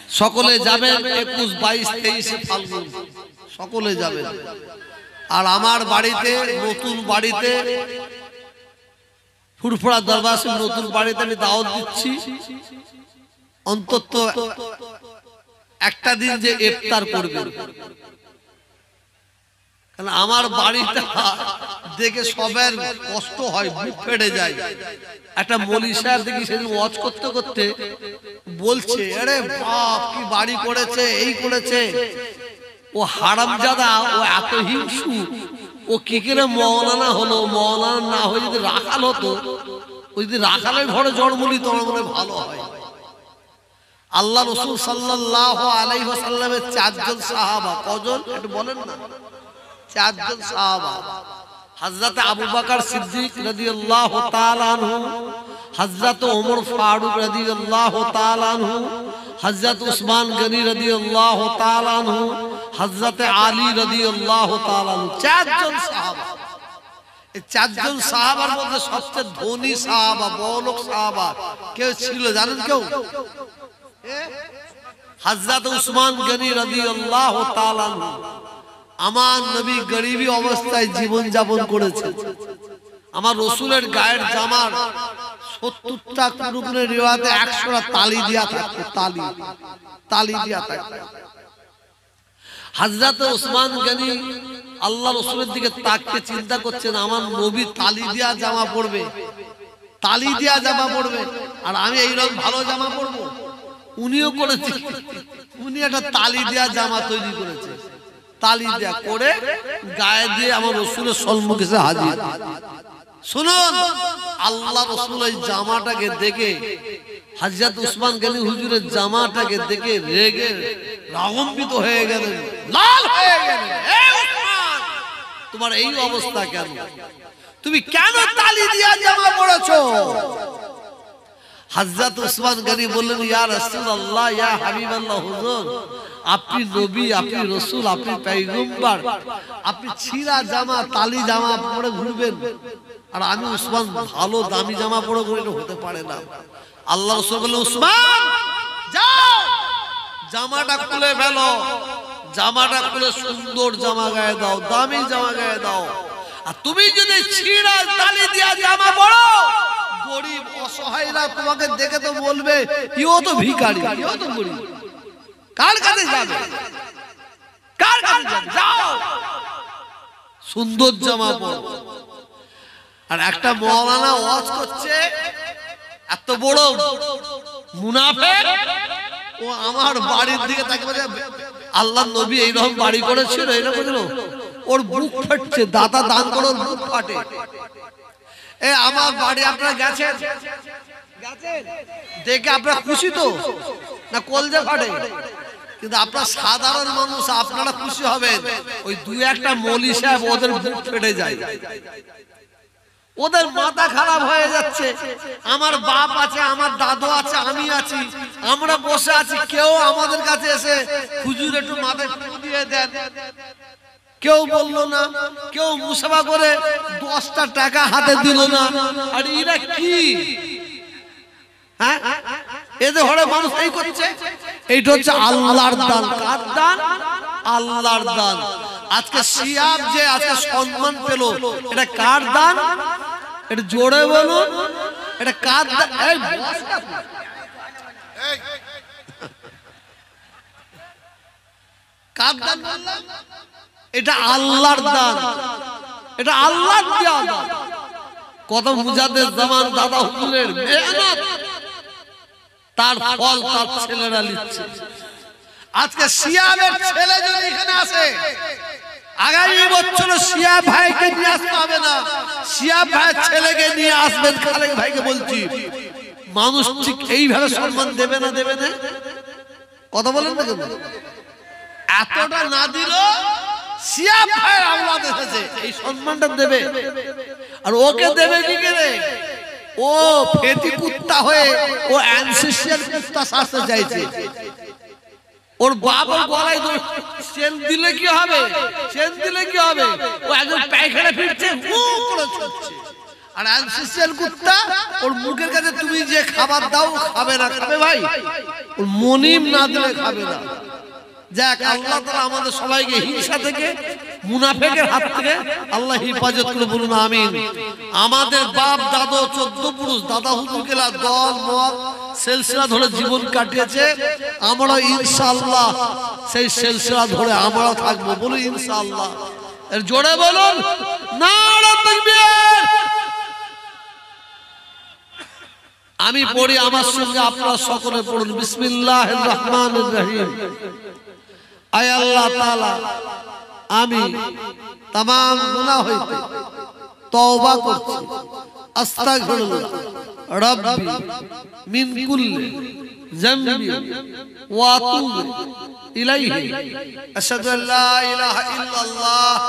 সকলে যাবেন 21, 22, 23 ফাল্গুন সকলে যাবেন। আর আমার বাড়িতে, নতুন বাড়িতে, ফুরফুরা দরবার শরীফ নতুন বাড়িতে আমি দাওয়াত দিচ্ছি, অন্তত একটা দিন যে ইফতার করবেন। কারণ আমার বাড়িটা দেখে সবার কষ্ট হয়, বুক ফেটে যায়। একটা মৌলভী সাহেব দেখি সেদিন ওয়াজ করতে করতে বলছে, আরে বাপ কি বাড়ি করেছে, এই করেছে। ও হারামজাদা, ও এত হিংসু, ও কি করে মওলানা হলো? মওলানা না হয়ে যদি রাখাল হতো, ওই যদি রাখালের ঘরে জন্ম নিত মনে ভালো হয়। আল্লাহ রাসূল সাল্লাল্লাহু আলাইহি ওয়াসাল্লামের 4 জন সাহাবা, কজন একটু বলেন না? 4 জন সাহাবা, হযরত আবু বকর সিদ্দিক রাদিয়াল্লাহু তাআলা আনহু, হযরত ওমর ফারুক রাদিয়াল্লাহু তাআলা আনহু, হযরত উসমান গনি রাদিয়াল্লাহু তাআলা আনহু, হযরত আলী রাদিয়াল্লাহু তাআলা আনহু। 4 জন সাহাবা। এই 4 জন সাহাবার মধ্যে সবচেয়ে ধনী সাহাবা, বড়লোক সাহাবা কেউ ছিল জানেন? কেউ? হযরত উসমান গনি রাদিয়াল্লাহু তাআলা আনহু। আমার নবী গরিবী অবস্থায় জীবন যাপন করেছে। আমার রাসূলের গায়ের জামার 70টা কুরুনের রিওয়ায়াতে 100টা তালি দেয়া থাকতো, তালি দেয়া থাকতো। হযরত উসমান গনি আল্লাহ রাসূলের দিকে তাকিয়ে চিন্তা করছেন, আমার নবী তালি দেয়া জামা পরবে, তালি দেয়া জামা পরবে, আর আমি এইরকম ভালো জামা পরবো? উনিও করেছে, উনি একটা তালি দেয়া জামা তৈরি করেছে, তালি দেয়া করে গায়ে দিয়ে আমার রাসূলের সম্মুখে এসে হাজির। শুনুন, আল্লাহ রাসূল এই জামাটাকে দেখে, হযরত উসমান গনি হুজুরের জামাটাকে দেখে রেগে রাগম্বিত হয়ে গেলেন, লাল হয়ে গেলেন। হে উসমান, তোমার এই অবস্থা কেন? তুমি কেন তালি দিয়া জামা পরেছো? হযরত উসমান গনি বললেন, ইয়া রাসূলুল্লাহ, ইয়া হাবিবাল্লাহ, হুজুর আপনি নবী, আপনি রাসূল, আপনি পয়গম্বর, আপনি ছিঁড়া জামা, তালি জামা পরে ঘুরবেন, আর আমি উসমান ভালো দামি জামা পরে ঘুরে? হতে পারে না। আল্লাহ রাসূল বললেন, উসমান যাও, জামাটা খুলে ফেলো, জামাটা খুলে সুন্দর জামা গায়ে দাও, দামি জামা গায়ে দাও। আর তুমি যদি ছিঁড়া তালি দিয়া জামা পরো, গরিব অসহায়রা তোমাকে দেখে তো বলবে, ইও তো ভিখারি, ইও তো গরিব। কার কাছে যাবে? কার কাছে যাবে? যাও, সুন্দর জামা পরো। আর একটা মাওলানা ওয়াজ করছে, এত বড় মুনাফিক, ও আমার বাড়ির দিকে তাকিয়ে আল্লাহর নবী এইরকম বাড়ি করেছিল, এরকম ছিল, ওর বুক ফাটছে, দাদা দান করে ওর বুক ফাটে। এ আমার বাড়ি আপনারা গেছেন, দেখে আপনারা খুশি তো না? কলজা ফাটে। কিন্তু আপনারা সাধারণ মানুষ, আপনারা খুশি হবেন, ওই 2-1টা মৌলভী সাহেব ওদের বুক ফেটে যায়, ওদের মাথা খারাপ হয়ে যাচ্ছে। আমার বাপ আছে, আমার দাদু আছে, আমি আছি, আমরা বসে আছি, কেউ আমাদের কাছে এসে হুজুর একটু মাথায় ফুঁ দিয়ে দেন, কেউ বললো না, কেউ মুসাফা করে 10টা টাকা হাতে দিল না। আর এরা কি? হ্যাঁ, এদের ঘরে মানুষ এই করছে। এইটা হচ্ছে আল্লাহর দান। কার দান? আল্লাহর দান। আজকে সিয়াব যে আজকে সম্মান পেল, এটা কার দান? এটা জোরে বলুন, এটা কার দান? কার দান? এটা আল্লাহর দান, এটা আল্লাহর দান। কত মুজাদ্দিদ জামান দাদা হুজুরের মেহনত, তার ফল তার ছেলেরা নিচ্ছে। আজকে সিয়াবের ছেলে যদি এখানে আসে, আগামী বছর সিয়াব ভাইকে নিয়ে আসতে হবে না, সিয়াব ভাইয়ের ছেলেকে নিয়ে আসবেন। খালেক ভাইকে বলছি, মানুষ ঠিক এইভাবে সম্মান দেবে না? দেবে না? কথা বলেন না? এতটা না দিল সিয়াব ভাইয়ের আওলাদ এসেছে, এই সম্মানটা দেবে। আর ওকে দেবে কি করে? ও ফেটি কুত্তা হয়ে ও অ্যানসেস্ট্রিয়াল কুত্তা সাজতে চাইছে। ওর বাপ ওর গলায় চেন দিলে কি হবে? চেন দিলে কি হবে? ও একজন পায়খানা ফিরছে, করে ছুটছে। আর অ্যানসেস্ট্রিয়াল কুত্তা ওর মুখের কাছে তুমি যে খাবার দাও খাবে না। খাবে ভাই? মনিম না দিলে খাবে না। যাক, আল্লাহ তাআলা আমাদের সবাইকে হিংসা থেকে, মুনাফিকের হাত থেকে আল্লাহ হেফাজত করে, বলুন আমিন। আমাদের বাপ দাদা 14 পুরুষ দাদা হুজুরকেরা দল মত সিলসিলা ধরে জীবন কাটিয়েছে, আমরা ইনশাআল্লাহ সেই সিলসিলা ধরে আমরা থাকবো, বলুন ইনশাআল্লাহ। এর জোরে বলুন নারে তাকবীর। আমি পড়ি, আমার সঙ্গে আপনারা সকলে পড়ুন। বিসমিল্লাহির রহমানির রহিম। আয় আল্লাহ তাআলা, আমি तमाम গুনাহ হইতে তওবা করছি, আস্তাগফিরুল্লাহ রাব্বি মিন কুল্লি যামবি ওয়া আতুবু ইলাইহি, আশহাদু আল্লা ইলাহা ইল্লাল্লাহ,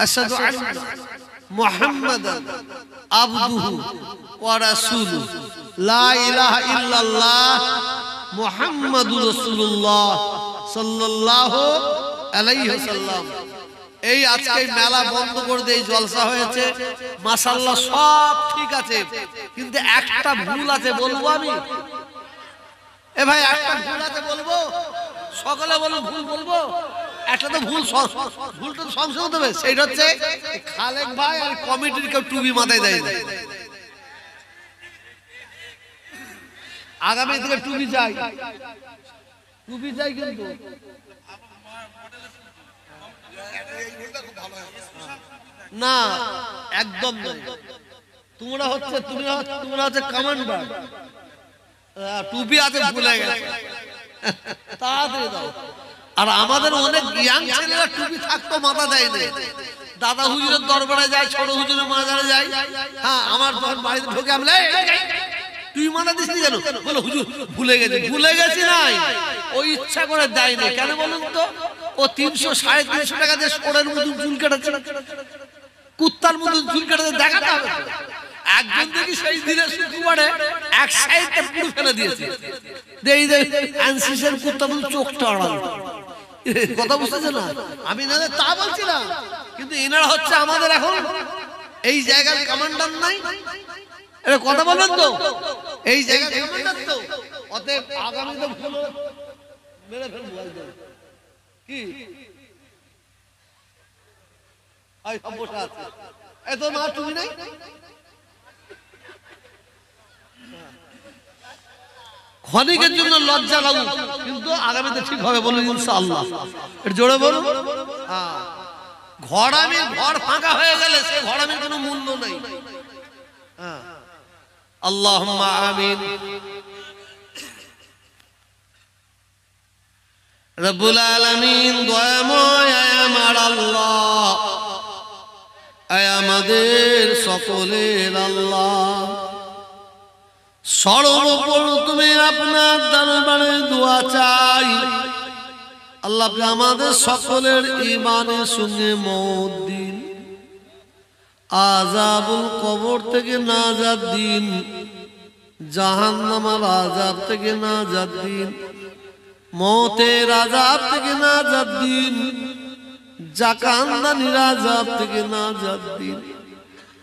আশহাদু আন্না মুহাম্মাদান আবদুহু ওয়া রাসূলুহু, লা ইলাহা ইল্লাল্লাহ মুহাম্মাদুর রাসূলুল্লাহ সাল্লাল্লাহু আলাইহি ওয়াসাল্লাম। এই আজকে মেলা বন্ধ করে দিয়ে জলসা হয়েছে, মাশাআল্লাহ সব ঠিক আছে, কিন্তু একটা ভুল আছে, বলবো আমি? এ ভাই, একটা ভুল আছে, বলবো? সকলে বলুন ভুল বলবো। একটা তো ভুলটা সংশোধন হবে, সেইটা হচ্ছে খালেক ভাই আর কমিটির কেউ টুপি মাথায় দেয় না। আগামী থেকে টুপি চাই, টুপি চাই, কিন্তু না, একদম নয়। তোমরা হচ্ছে কমান্ডার, টুপি আছে ভুলে গেছে, তাড়াতাড়ি দাও। আর আমাদের অনেক ইয়াং ছেলেরা টুপি থাকতো মাথা দেয় না, দাদা হুজুরের দরবারে যায়, ছোট হুজুরের মাজারে যায়। হ্যাঁ, আমার যখন বাড়িতে ঢোকে আমি তুই মানা দিস নি কেন? বলো হুজুর ভুলে গেছি নাই, ও ইচ্ছা করে দেয় না। কেন বলুন তো? ও 300-350 টাকা দিয়ে সোরের মতো চুল কাটাচ্ছে, কুত্তার মতো চুল কাটাতে দেখাতে হবে। একজন দেখি সেই দিনে শুক্রবারে এক সাইডে পুরো ফেলে দিয়েছে, অ্যানসিসের কুত্তা মতো চোখটা আড়াল। কথা বুঝতেছে না? আমি না তা বলছি না, কিন্তু এনারা হচ্ছে আমাদের এখন এই জায়গার কমান্ডার নাই। এটা কথা বলেন তো, এই জায়গার কমান্ডার তো। অতএব আগামীতে ভুল মেরে ফেলবো কি? আই সব বসে আছে, এত না তুমি নাই। ক্ষণিকের জন্য লজ্জা লাগুক, কিন্তু আগামীতে ঠিক হবে, বলুন ইনশাআল্লাহ। এটা জোরে বলুন। হ্যাঁ, ঘর ফাঁকা হয়ে গেলে সে ঘরামির কোনো মূল্য নেই। হ্যাঁ, আল্লাহুম্মা আমিন। রব্বুল আলামিন দয়াময়, আয় আমার আল্লাহ, আয় আমাদের সকলের আল্লাহ, সর্বপ্রথমে আপনার দরবারে দোয়া চাই আল্লাহ, আপনি আমাদের সকলের ঈমানের সঙ্গে মওত দিন, আযাবুল কবর থেকে নাজাত দিন, জাহান্নামের আযাব থেকে নাজাত দিন, মওতের আযাব থেকে নাজাত দিন, জাকান্দানির আযাব থেকে নাজাত দিন।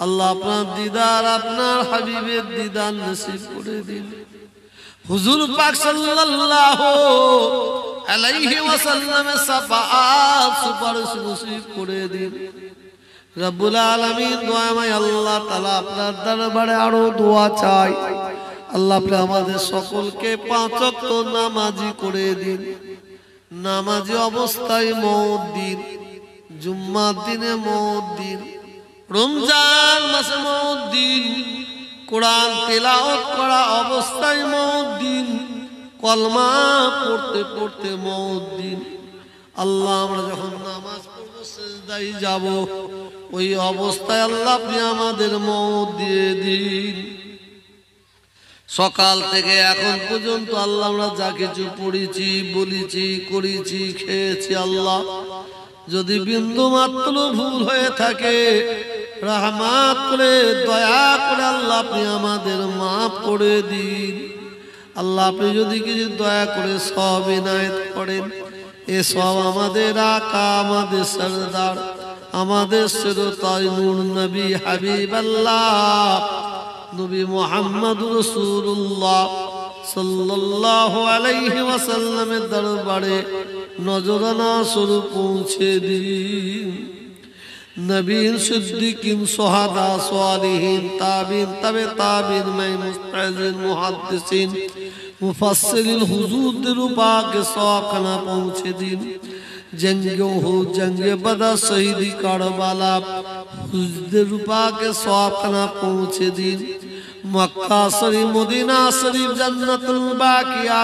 আল্লাহ আপনার দিদার, আপনার হাবিবের দিদার নসিব করে দিন। হুজুর পাক সাল্লাল্লাহু আলাইহি ওয়াসাল্লামের শাফাআত সুপারিশ নসিব করে দিন। রব্বুল আলামিন দয়াময় আল্লাহ তাআলা, আপনার দরবারে আরো দোয়া চাই আল্লাহ, আপনি আমাদের সকলকে 5 ওয়াক্ত নামাজি করে দিন, নামাজি অবস্থায় মওত দিন, জুম্মার দিনে মওত দিন, রমজান মাসে মওত দিন, কোরআন তেলাওয়াত করা অবস্থায় মওত দিন, কলমা পড়তে পড়তে মওত দিন। আল্লাহ, আমরা যখন নামাজ পড়ব, সিজদায় যাব, ওই অবস্থায় আল্লাহ আপনি আমাদের মওত দিয়ে দিন। সকাল থেকে এখন পর্যন্ত আল্লাহ আমরা যা কিছু পড়েছি, বলেছি, করেছি, খেয়েছি, আল্লাহ যদি বিন্দু মাত্র ভুল হয়ে থাকে, রহমত করে, দয়া করে আল্লাহ আপনি আমাদের মাফ করে দিন। আল্লাহ, আপনি যদি কিছু দয়া করে সব ইনায়েত করেন, এ সব আমাদের আকা, আমাদের সরদার, আমাদের সিরতাই নূর নবী হাবিবাল্লাহ নবী মুহাম্মদুর রাসূলুল্লাহ সাল্লাল্লাহু আলাইহি ওয়াসাল্লামের দরবারে নজরানা স্বরূপ পৌঁছে দিন। নবীন, সিদ্দিকিন, সুহাদা, সালিহিন, তাবিন, তাবে তাবিন, মুস্তাহিদিন, মুহাদ্দিসিন, মুফাসসিরিন হুজুরদের পাকে সওয়াবখানা পৌঁছে দিন। জঙ্গে উহুদ, জঙ্গে বদর, শহীদি কারবালা হুজুরদের পাকে সওয়াবখানা পৌঁছে দিন। মক্কা শরীফ, মদিনা শরীফ, জান্নাতুল বাকিয়া,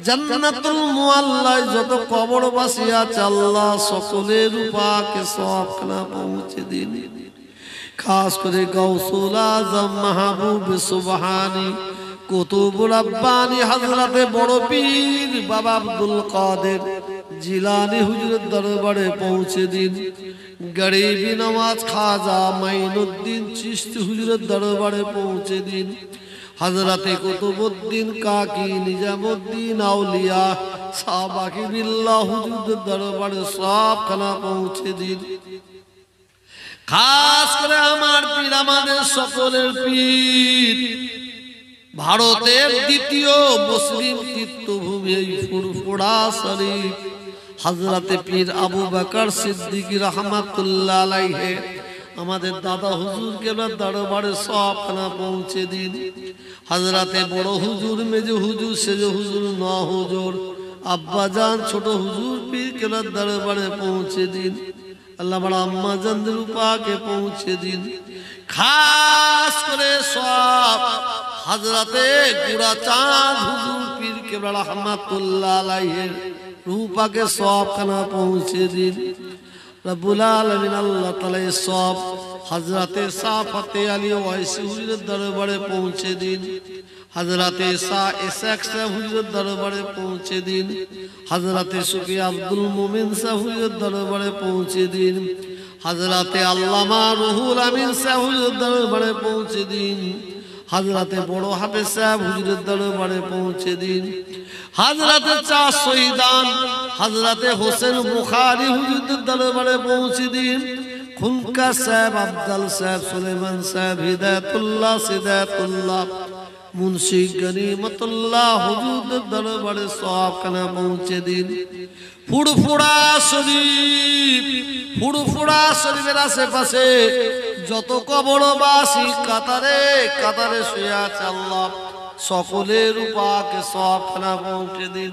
জান্নাতুল মুআল্লায় যত কবরবাসী আছে আল্লাহ সকলের পাকে সওয়াবখানা পৌঁছে দিন। খাস করে গাউসুল আজম মাহবুব সুবহানী কুতুবুর রব্বানী হযরতে বড় পীর বাবা আব্দুল কাদের জিলানী হুজুরের দরবারে পৌঁছে দিন। গরিবি নওয়াজ খাজা মাইনুদ্দিন চিশতি হুজুরের দরবারে পৌঁছে দিন। হযরতে কুতুবউদ্দিন কাকি নিজামউদ্দিন আউলিয়া সাহাবাকি বিল্লাহ হুজুরের দরবারে সবখানা পৌঁছে দিন। খাস করে আমার পীর, আমাদের সকলের পীর, ভারতের দ্বিতীয় মুসলিম তীর্থভূমি এই ফুরফুরা শরীফ হযরতে পীর আবু বকর সিদ্দিক রাহমাতুল্লাহ আলাইহি আমাদের দাদা হুজুরকে দরবারে সবখানা পৌঁছে দিন। হযরতে বড় হুজুর, মেজ হুজুর, সেজ হুজুর, ন হুজুর, আব্বা জান, ছোট হুজুর পীরকে দরবারে পৌঁছে দিন। আল্লাহ বড় আম্মা জানদের পাকে পৌঁছে দিন। খাস করে সব হযরতে গুড়া চাঁদ হুজুর পীরকে রাহমাতুল্লাহ আলাইহি রূপাকে সবখানা পৌঁছে দিন। রব্বুল আলামিন আল্লাহ তাআলা সব হযরতে শাহ ফতে আলী ওয়াইসি হুজুরের দরবারে পৌঁছে দিন। হযরতে শাহ ইসহাক সাহেব হুজুরের দরবারে পৌঁছে দিন। হযরতে সুফি আব্দুল মুমিন সাহেব হুজুরের দরবারে পৌঁছে দিন। হযরতে আল্লামা রুহুল আমিন সাহেব হুজুরের দরবারে পৌঁছে দিন। হযরতে বড় হাফেজ সাহেব হুজুরের দরবারে পৌঁছে দিন। হযরতে চার শহীদান হযরতে হোসেন বুখারী হুজুরের দরবারে পৌঁছে দিন। খুনকা সাহেব, আফজাল সাহেব, সুলেমান সাহেব, হিদায়াতুল্লাহ, সিদায়াতুল্লাহ, মুন্সি গনিমতুল্লাহ হুজুরের দরবারে সবখানা পৌঁছে দিন। ফুরফুরা শরীফ, ফুরফুরা শরীফের আশেপাশে যত কবরবাসী কাতারে কাতারে শুয়ে আছে আল্লাহ সকলের পাকে সবখানা পৌঁছে দিন।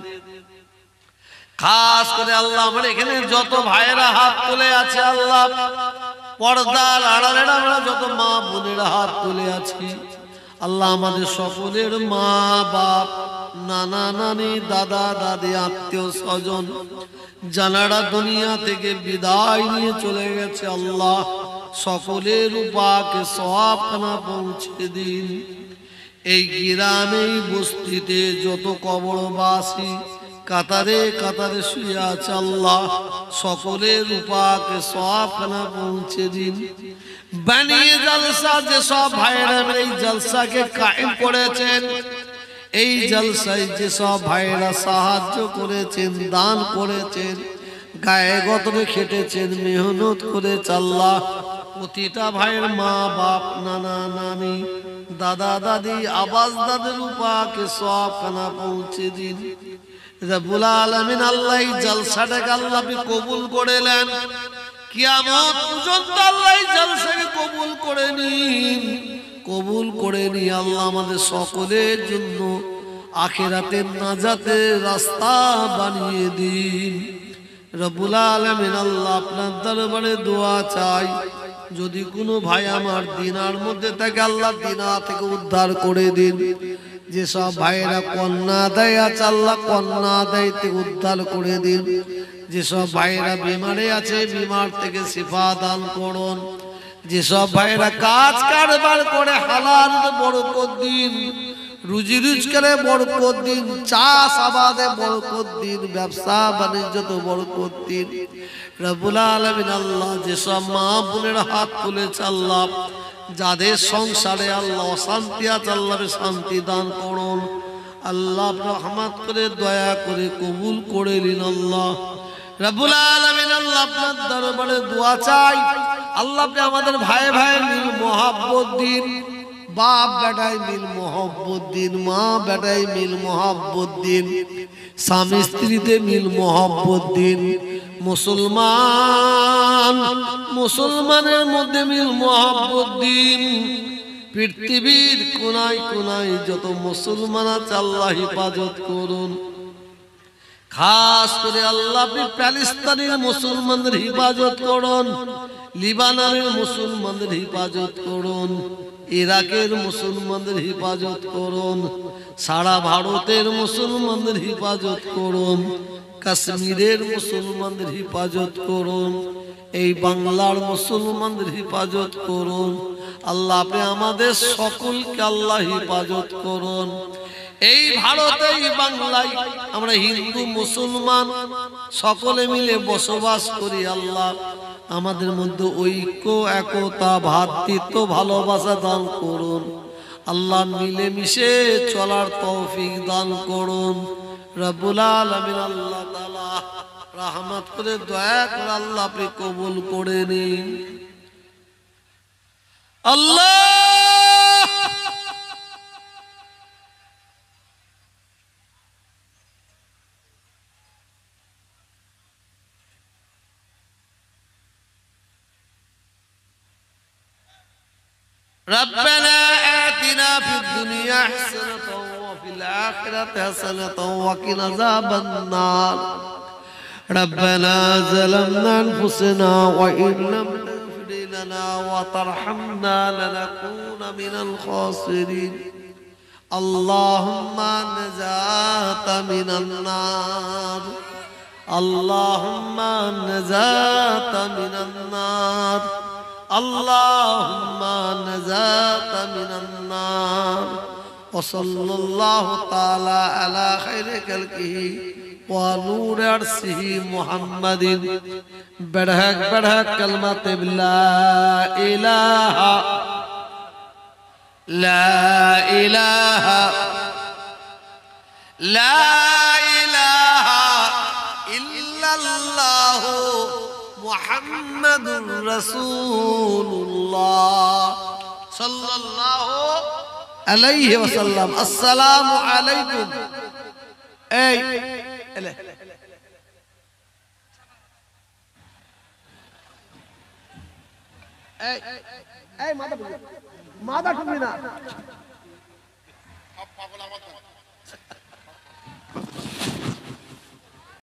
খাস করে আল্লাহ আমার এখানে যত ভাইয়েরা হাত তুলে আছে আল্লাহ, পর্দার আড়ালের আমরা যত মা বোনেরা হাত তুলে আছি আল্লাহ, আমাদের সকলের মা বাপ, নানা নানি, দাদা দাদি, আত্মীয় স্বজন যারা দুনিয়া থেকে বিদায় নিয়ে চলে গেছে আল্লাহ সকলের পাকে সওয়াবখানা পৌঁছে দিন। এই গ্রামে বস্তিতে যত কবরবাসী কাতারে কাতারে শুয়ে আছে আল্লাহ সকলের পাকে সওয়াবখানা পৌঁছে দিন। বানিয়ে জলসা যে সব ভাইরা এই জলসাকে কায়েম করেছেন, এই জলসায় যে সব ভাইরা সাহায্য করেছেন, দান করেছেন, গায়ে গতরে খেটেছেন, মেহনত করেছে আল্লাহ প্রতিটা ভাইয়ের মা বাপ, নানা নানি, দাদা দাদি, আবাস দাদের পাকে সওয়াবখানা পৌঁছে দিন। রব্বুল আলামিন আল্লাহ এই জলসাটাকে আল্লাহ কবুল করে নেন। কিয়ামত পর্যন্ত আল্লাহ এই জলসাকে কবুল করে নিন, কবুল করে নি আল্লাহ আমাদের সকলের জন্য আখিরাতের নাজাতের রাস্তা বানিয়ে দিন। রব্বুল আলামিন আল্লাহ আপনার দরবারে দোয়া চাই, যদি কোনো ভাই আমার দিনার মধ্যে থাকে আল্লাহ দিনা থেকে উদ্ধার করে দিন। যেসব ভাইয়েরা কন্যা দেয় আছে আল্লাহ কন্যা দেয় থেকে উদ্ধার করে দিন। যেসব ভাইয়েরা বিমারে আছে বিমার থেকে শিফা দান করুন। যেসব ভাইয়েরা কাজ কারবার করে হালাল বরকত দিন, রুজি রোজগারে বরকত দিন, চাষ আবাদে বরকত দিন, ব্যবসা বাণিজ্যতে বরকত দিন। রব্বুল আলামিন আল্লাহ যেসব মা বোনের হাত তুলেছে আল্লাহ, যাদের সংসারে আল্লাহ অশান্তি আছে আল্লাহ শান্তি দান করুন। আল্লাহ রহমত করে দয়া করে কবুল করে নিন আল্লাহ। রব্বুল আলামিন আল্লাহ আপনার দরবারে দোয়া চাই, আল্লাহ আপনি আমাদের ভাই ভাই মিল মহাব্বত দিন, বাপ বেটায় মিল মোহব্বত দিন, মা বেটায় মিল মোহব্বত দিন, স্বামী স্ত্রীতে মিল মোহব্বত দিন, মুসলমানের মধ্যে মিল মোহব্বত দিন। পৃথিবীর কোনায় কোনায় যত মুসলমান আছে আল্লাহ হেফাজত করুন। খাস করে আল্লাহ আপনি প্যালেস্তাইনের মুসলমানদের হেফাজত করুন, লিবাননের মুসলমানদের হেফাজত করুন, ইরাকের মুসলমানদের হেফাজত করুন, সারা ভারতের মুসলমানদের হেফাজত করুন, কাশ্মীরের মুসলমানদের হেফাজত করুন, এই বাংলার মুসলমানদের হেফাজত করুন। আল্লাহ আপনি আমাদের সকলকে আল্লাহ হেফাজত করুন। এই ভারতে এই বাংলায় আমরা হিন্দু মুসলমান সকলে মিলে বসবাস করি। আল্লাহ আমাদের মধ্যে ঐক্য, একতা, ভ্রাতৃত্ব, ভালোবাসা দান করুন। আল্লাহ মিলেমিশে চলার তৌফিক দান করুন। রব্বুল আলামিন আল্লাহ তাআলা রহমত করে দয়া করে আল্লাহ আপনি কবুল করে নিন। আল্লাহ ربنا آتنا في الدنيا حسنة وفي الآخرة حسنة وقنا عذاب النار ربنا ظلمنا أنفسنا وإن لم تغفر لنا وترحمنا لنكون من الخاسرين اللهم نجاة من النار اللهم نجاة من النار اللهم نجاة من النار وصلى الله تعالى على خير خلقه ونور عرشه محمد برحق برحق كلمة لا إله لا إله لا إله إلا الله محمد رسول الله صلى الله عليه وسلم السلام عليكم اي اي ماذا تقولين